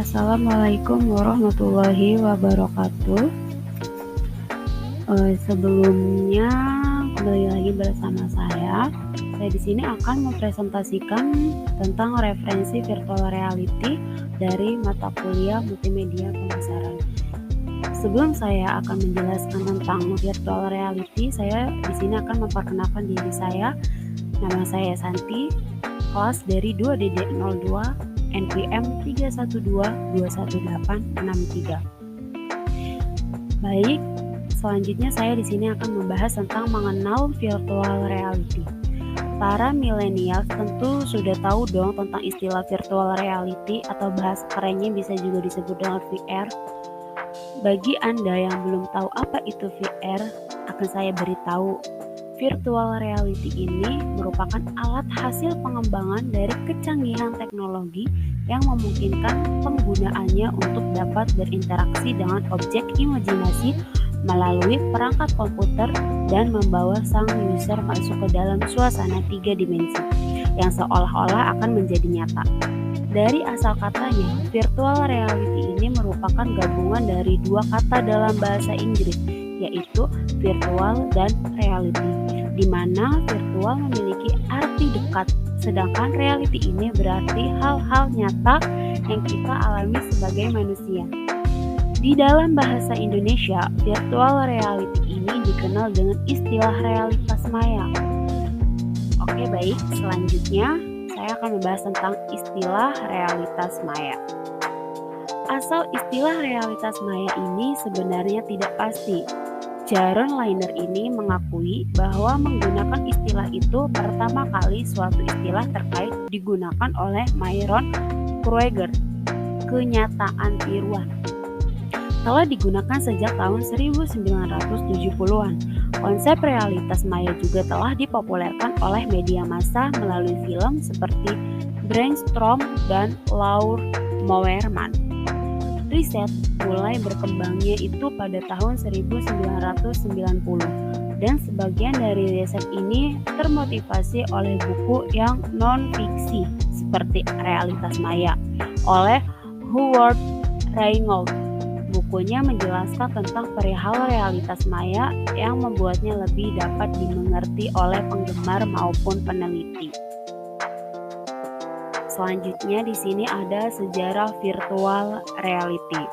Assalamualaikum warahmatullahi wabarakatuh. Sebelumnya kembali lagi bersama saya. Saya di sini akan mempresentasikan tentang referensi virtual reality dari mata kuliah multimedia pemasaran. Sebelum saya akan menjelaskan tentang virtual reality, saya di sini akan memperkenalkan diri saya. Nama saya Santi, kelas dari 2DD02, NPM 312211863. Baik, selanjutnya saya di sini akan membahas tentang mengenal virtual reality. Para milenial tentu sudah tahu dong tentang istilah virtual reality atau bahasa kerennya bisa juga disebut dengan VR. Bagi Anda yang belum tahu apa itu VR, akan saya beritahu. Virtual reality ini merupakan alat hasil pengembangan dari kecanggihan teknologi yang memungkinkan penggunaannya untuk dapat berinteraksi dengan objek imajinasi melalui perangkat komputer dan membawa sang user masuk ke dalam suasana 3 dimensi yang seolah-olah akan menjadi nyata. Dari asal katanya, virtual reality ini merupakan gabungan dari dua kata dalam bahasa Inggris, yaitu virtual dan reality, di mana virtual memiliki arti dekat, sedangkan reality ini berarti hal-hal nyata yang kita alami sebagai manusia. Di dalam bahasa Indonesia, virtual reality ini dikenal dengan istilah realitas maya. Oke, baik, selanjutnya saya akan membahas tentang istilah realitas maya. Asal istilah realitas maya ini sebenarnya tidak pasti. Jaron Lanier ini mengakui bahwa menggunakan istilah itu pertama kali suatu istilah terkait digunakan oleh Myron Krueger. Kenyataan tiruan telah digunakan sejak tahun 1970-an. Konsep realitas maya juga telah dipopulerkan oleh media massa melalui film seperti Brainstorm dan Laur Mowerman. Riset mulai berkembangnya itu pada tahun 1990 dan sebagian dari riset ini termotivasi oleh buku yang non-fiksi seperti Realitas Maya oleh Howard Reingold. Bukunya menjelaskan tentang perihal realitas maya yang membuatnya lebih dapat dimengerti oleh penggemar maupun peneliti. Selanjutnya di sini ada sejarah virtual reality.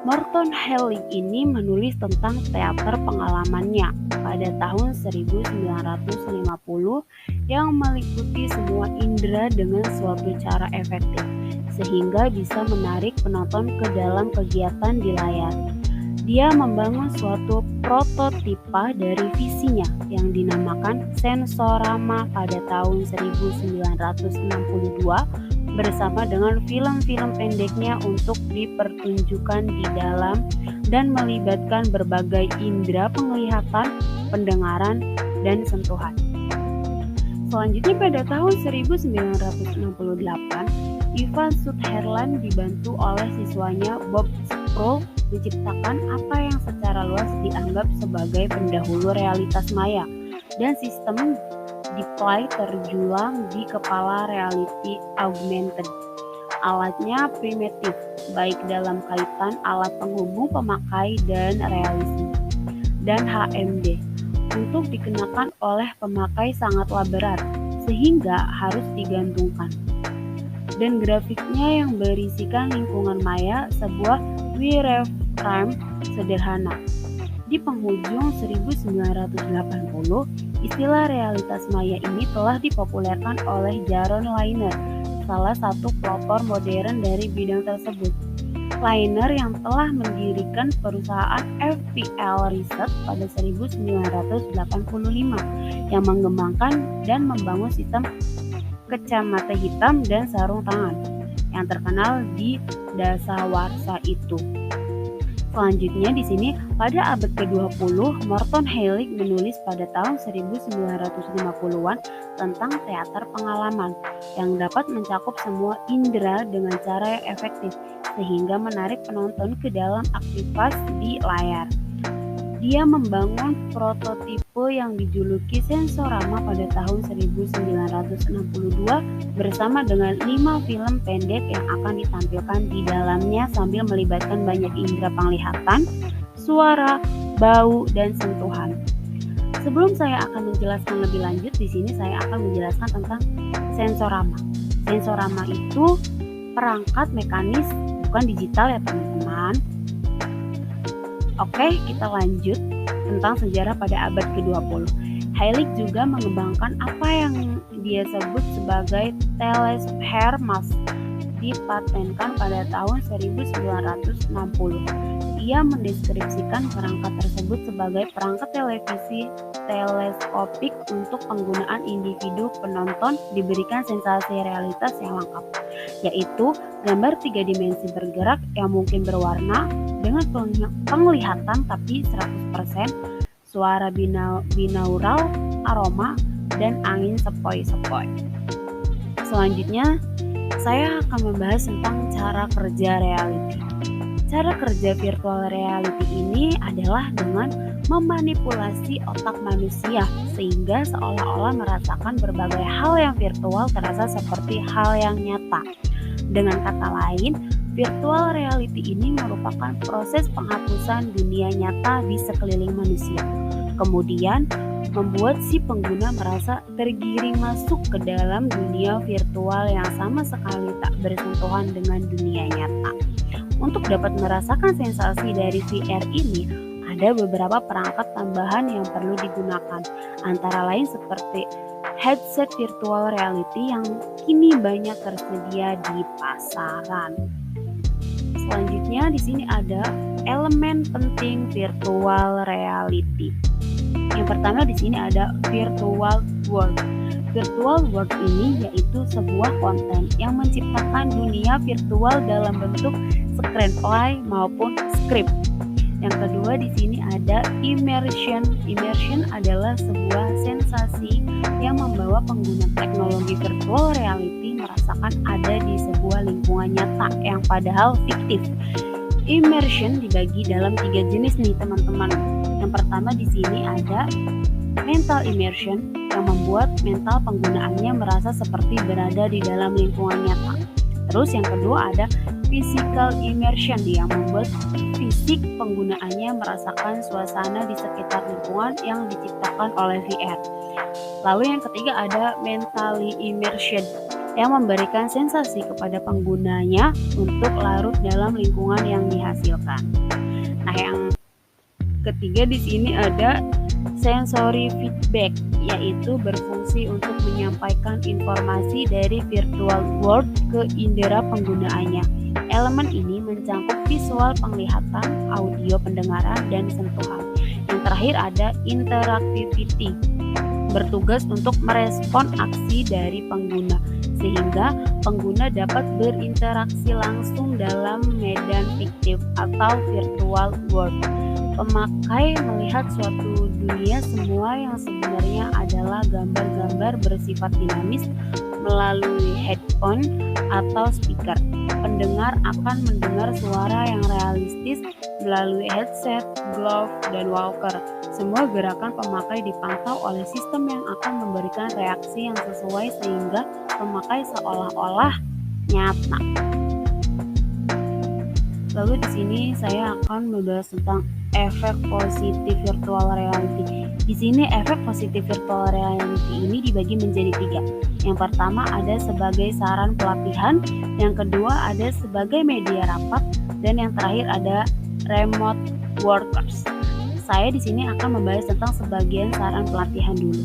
Morton Hellig ini menulis tentang teater pengalamannya pada tahun 1950 yang meliputi semua indera dengan suatu cara efektif, sehingga bisa menarik penonton ke dalam kegiatan di layar. Dia membangun suatu prototipa dari visinya yang dinamakan Sensorama pada tahun 1962 bersama dengan film-film pendeknya untuk dipertunjukkan di dalam dan melibatkan berbagai indera penglihatan, pendengaran, dan sentuhan. Selanjutnya pada tahun 1968, Ivan Sutherland dibantu oleh siswanya Bob Sproul menciptakan apa yang secara luas dianggap sebagai pendahulu realitas maya dan sistem display terjulang di kepala reality augmented. Alatnya primitif, baik dalam kaitan alat penghubung pemakai dan realisme, dan HMD, untuk dikenakan oleh pemakai sangatlah berat, sehingga harus digantungkan. Dan grafiknya yang berisikan lingkungan maya sebuah wireframe sederhana. Di penghujung 1980, istilah realitas maya ini telah dipopulerkan oleh Jaron Lanier, salah satu pelopor modern dari bidang tersebut. Lanier yang telah mendirikan perusahaan FPL Research pada 1985 yang mengembangkan dan membangun sistem kacamata hitam dan sarung tangan yang terkenal di dasawarsa itu. Selanjutnya di sini pada abad ke-20, Morton Hellig menulis pada tahun 1950-an tentang teater pengalaman yang dapat mencakup semua indera dengan cara yang efektif sehingga menarik penonton ke dalam aktivitas di layar. Dia membangun prototipe yang dijuluki Sensorama pada tahun 1962 bersama dengan 5 film pendek yang akan ditampilkan di dalamnya sambil melibatkan banyak indera penglihatan, suara, bau, dan sentuhan. Sebelum saya akan menjelaskan lebih lanjut, di sini saya akan menjelaskan tentang sensorama. Sensorama itu perangkat mekanis, bukan digital ya teman-teman. Oke, kita lanjut tentang sejarah pada abad ke-20. Heilig juga mengembangkan apa yang dia sebut sebagai telesphere mask, dipatenkan pada tahun 1960. Ia mendeskripsikan perangkat tersebut sebagai perangkat televisi teleskopik untuk penggunaan individu penonton diberikan sensasi realitas yang lengkap, yaitu gambar 3 dimensi bergerak yang mungkin berwarna dengan penglihatan tapi 100%, suara binaural, aroma, dan angin sepoi-sepoi. Selanjutnya, saya akan membahas tentang cara kerja reality. Cara kerja virtual reality ini adalah dengan memanipulasi otak manusia sehingga seolah-olah merasakan berbagai hal yang virtual terasa seperti hal yang nyata. Dengan kata lain, virtual reality ini merupakan proses penghapusan dunia nyata di sekeliling manusia. Kemudian, membuat si pengguna merasa tergiring masuk ke dalam dunia virtual yang sama sekali tak bersentuhan dengan dunia nyata. Untuk dapat merasakan sensasi dari VR ini, ada beberapa perangkat tambahan yang perlu digunakan, antara lain seperti headset virtual reality yang kini banyak tersedia di pasaran. Selanjutnya di sini ada elemen penting virtual reality. Yang pertama di sini ada virtual world. Virtual world ini yaitu sebuah konten yang menciptakan dunia virtual dalam bentuk screenplay maupun script. Yang kedua di sini ada immersion. Immersion adalah sebuah sensasi yang membawa pengguna teknologi virtual reality merasakan ada di sebuah lingkungan nyata yang padahal fiktif. Immersion dibagi dalam 3 jenis nih teman-teman. Yang pertama di sini ada mental immersion yang membuat mental penggunaannya merasa seperti berada di dalam lingkungan nyata. Terus yang kedua ada physical immersion yang membuat fisik penggunaannya merasakan suasana di sekitar lingkungan yang diciptakan oleh VR. Lalu yang ketiga ada mentally immersion yang memberikan sensasi kepada penggunanya untuk larut dalam lingkungan yang dihasilkan. Nah, yang ketiga di sini ada sensory feedback, yaitu berfungsi untuk menyampaikan informasi dari virtual world ke indera penggunaannya. Elemen ini mencangkup visual penglihatan, audio pendengaran, dan sentuhan. Yang terakhir ada interactivity, bertugas untuk merespon aksi dari pengguna, sehingga pengguna dapat berinteraksi langsung dalam medan fiktif atau virtual world. Pemakai melihat suatu dunia semua yang sebenarnya adalah gambar-gambar bersifat dinamis melalui headphone atau speaker. Pendengar akan mendengar suara yang realistis melalui headset, glove, dan walker. Semua gerakan pemakai dipantau oleh sistem yang akan memberikan reaksi yang sesuai sehingga pemakai seolah-olah nyata. Lalu di sini saya akan membahas tentang efek positif virtual reality. Di sini efek positif virtual reality ini dibagi menjadi 3. Yang pertama ada sebagai saran pelatihan, yang kedua ada sebagai media rapat, dan yang terakhir ada remote workers. Saya di sini akan membahas tentang sebagian saran pelatihan dulu.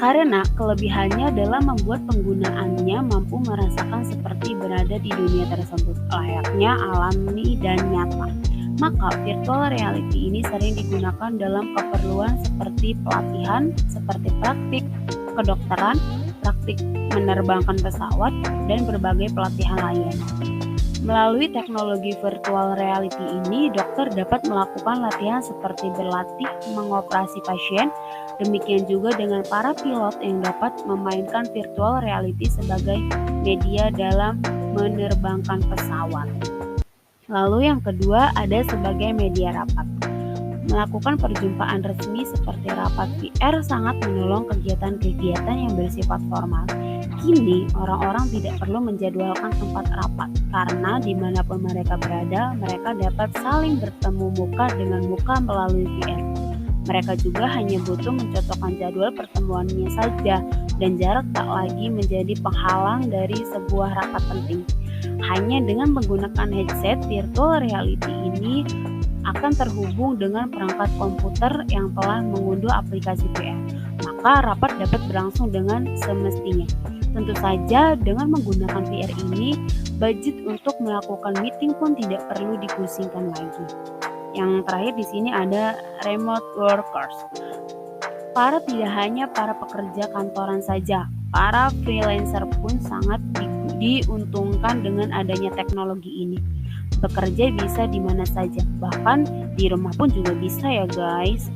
Karena kelebihannya adalah membuat penggunaannya mampu merasakan seperti berada di dunia tersebut, layaknya alami dan nyata. Maka virtual reality ini sering digunakan dalam keperluan seperti pelatihan, seperti praktik kedokteran, praktik menerbangkan pesawat, dan berbagai pelatihan lain. Melalui teknologi virtual reality ini, dokter dapat melakukan latihan seperti berlatih mengoperasi pasien. Demikian juga dengan para pilot yang dapat memainkan virtual reality sebagai media dalam menerbangkan pesawat. Lalu yang kedua ada sebagai media rapat. Melakukan perjumpaan resmi seperti rapat VR sangat menolong kegiatan-kegiatan yang bersifat formal. Kini, orang-orang tidak perlu menjadwalkan tempat rapat, karena dimanapun mereka berada, mereka dapat saling bertemu muka dengan muka melalui VR. Mereka juga hanya butuh mencocokkan jadwal pertemuannya saja, dan jarak tak lagi menjadi penghalang dari sebuah rapat penting. Hanya dengan menggunakan headset, virtual reality ini akan terhubung dengan perangkat komputer yang telah mengunduh aplikasi VR, maka rapat dapat berlangsung dengan semestinya. Tentu saja dengan menggunakan VR ini, budget untuk melakukan meeting pun tidak perlu dipusingkan lagi. Yang terakhir di sini ada remote workers. Tidak hanya para pekerja kantoran saja, para freelancer pun sangat diuntungkan dengan adanya teknologi ini. Bekerja bisa di mana saja, bahkan di rumah pun juga bisa ya guys.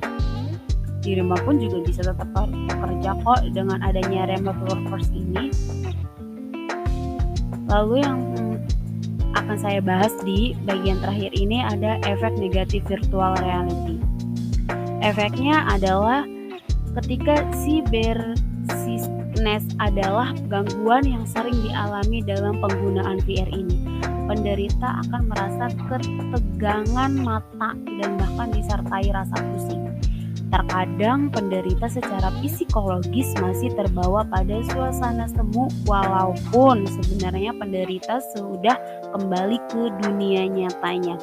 Di rumah pun juga bisa tetap bekerja kok dengan adanya remote workers ini. Lalu yang akan saya bahas di bagian terakhir ini ada efek negatif virtual reality. Efeknya adalah ketika cybersickness adalah gangguan yang sering dialami dalam penggunaan VR ini. Penderita akan merasa ketegangan mata dan bahkan disertai rasa pusing. Terkadang penderita secara psikologis masih terbawa pada suasana semu walaupun sebenarnya penderita sudah kembali ke dunia nyatanya.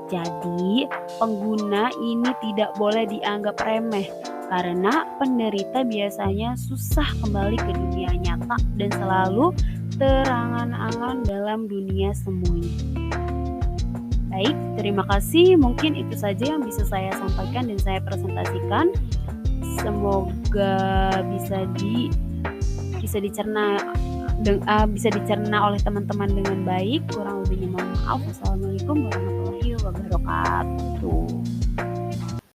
Jadi, pengguna ini tidak boleh dianggap remeh karena penderita biasanya susah kembali ke dunia nyata dan selalu terangan-angan dalam dunia semuanya. Baik, terima kasih. Mungkin itu saja yang bisa saya sampaikan dan saya presentasikan. Semoga bisa dicerna oleh teman-teman dengan baik. Kurang lebihnya mohon maaf. Wassalamualaikum warahmatullahi wabarakatuh.